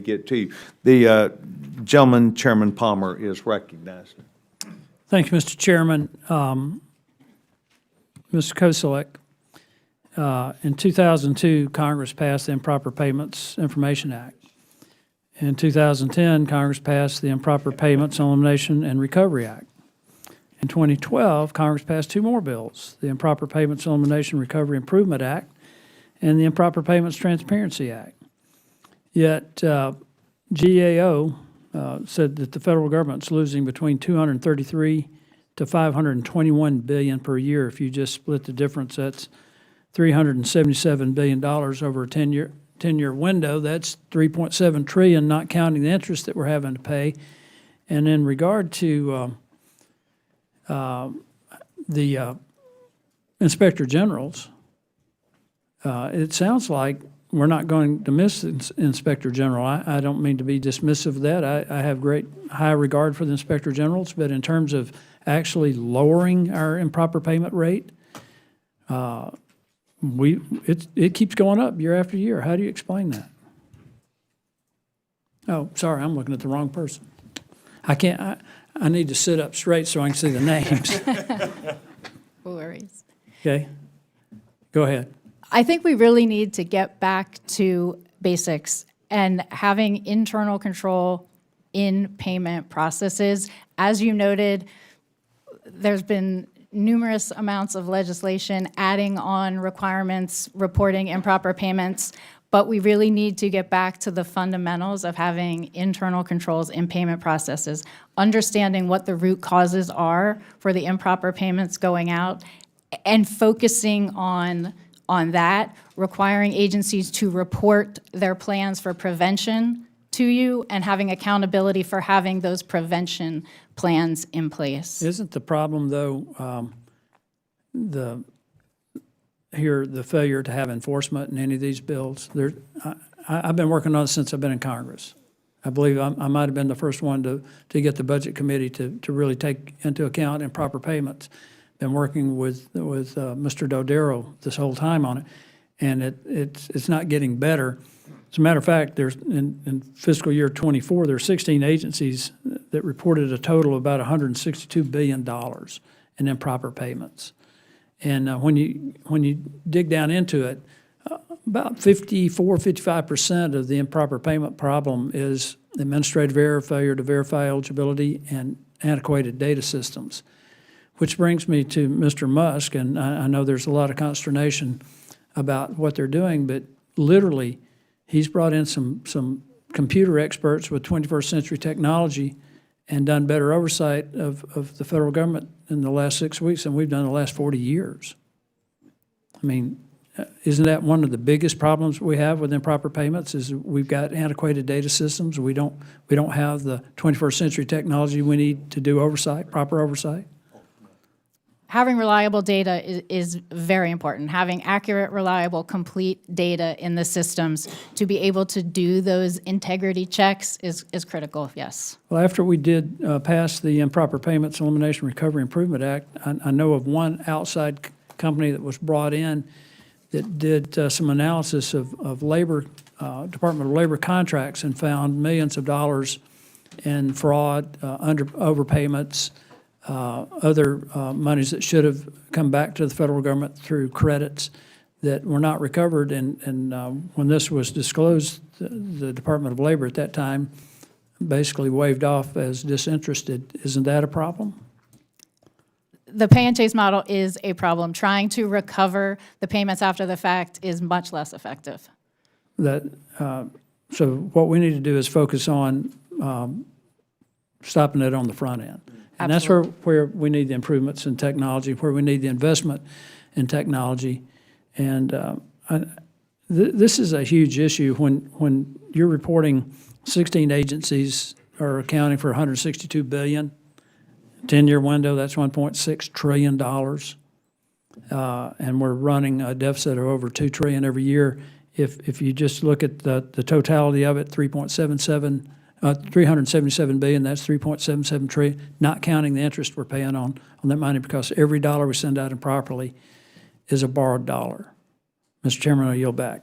get to you. The gentleman, Chairman Palmer, is recognized. Thank you, Mr. Chairman. Mr. Koselleck, in 2002, Congress passed the Improper Payments Information Act. In 2010, Congress passed the Improper Payments Elimination and Recovery Act. In 2012, Congress passed two more bills, the Improper Payments Elimination Recovery Improvement Act and the Improper Payments Transparency Act. Yet GAO said that the federal government's losing between $233 to $521 billion per year. If you just split the difference, that's $377 billion over a 10-year window. That's $3.7 trillion, not counting the interest that we're having to pay. And in regard to the inspector generals, it sounds like we're not going to miss Inspector General. I don't mean to be dismissive of that. I have high regard for the Inspector Generals, but in terms of actually lowering our improper payment rate, it keeps going up year after year. How do you explain that? Oh, sorry, I'm looking at the wrong person. I need to sit up straight so I can see the names. No worries. Okay, go ahead. I think we really need to get back to basics and having internal control in payment processes. As you noted, there's been numerous amounts of legislation adding on requirements, reporting improper payments, but we really need to get back to the fundamentals of having internal controls in payment processes, understanding what the root causes are for the improper payments going out, and focusing on that, requiring agencies to report their plans for prevention to you and having accountability for having those prevention plans in place. Isn't the problem, though, the failure to have enforcement in any of these bills? I've been working on it since I've been in Congress. I believe I might have been the first one to get the Budget Committee to really take into account improper payments. Been working with Mr. Dodaro this whole time on it, and it's not getting better. As a matter of fact, there's in fiscal year 24, there are 16 agencies that reported a total of about $162 billion in improper payments. And when you dig down into it, about 55% of the improper payment problem is administrative error, failure to verify eligibility, and antiquated data systems. Which brings me to Mr. Musk, and I know there's a lot of consternation about what they're doing, but literally, he's brought in some computer experts with 21st century technology and done better oversight of the federal government in the last 6 weeks than we've done in the last 40 years. I mean, isn't that one of the biggest problems we have with improper payments is we've got antiquated data systems. We don't have the 21st century technology we need to do oversight, proper oversight. Having reliable data is very important. Having accurate, reliable, complete data in the systems to be able to do those integrity checks is critical, yes. Well, after we did pass the Improper Payments Elimination Recovery Improvement Act, I know of one outside company that was brought in that did some analysis of labor, Department of Labor contracts and found millions of dollars in fraud, overpayments, other monies that should have come back to the federal government through credits that were not recovered. And when this was disclosed, the Department of Labor at that time basically waved off as disinterested. Isn't that a problem? The pay and chase model is a problem. Trying to recover the payments after the fact is much less effective. So what we need to do is focus on stopping it on the front end. And Absolutely. that's where we need the improvements in technology, where we need the investment in technology. And this is a huge issue when you're reporting 16 agencies are accounting for $162 billion. 10-year window, that's $1.6 trillion. And we're running a deficit of over $2 trillion every year. If you just look at the totality of it, 377 billion, that's 3.77 trillion, not counting the interest we're paying on that money, because every dollar we send out improperly is a borrowed dollar. Mr. Chairman, I yield back.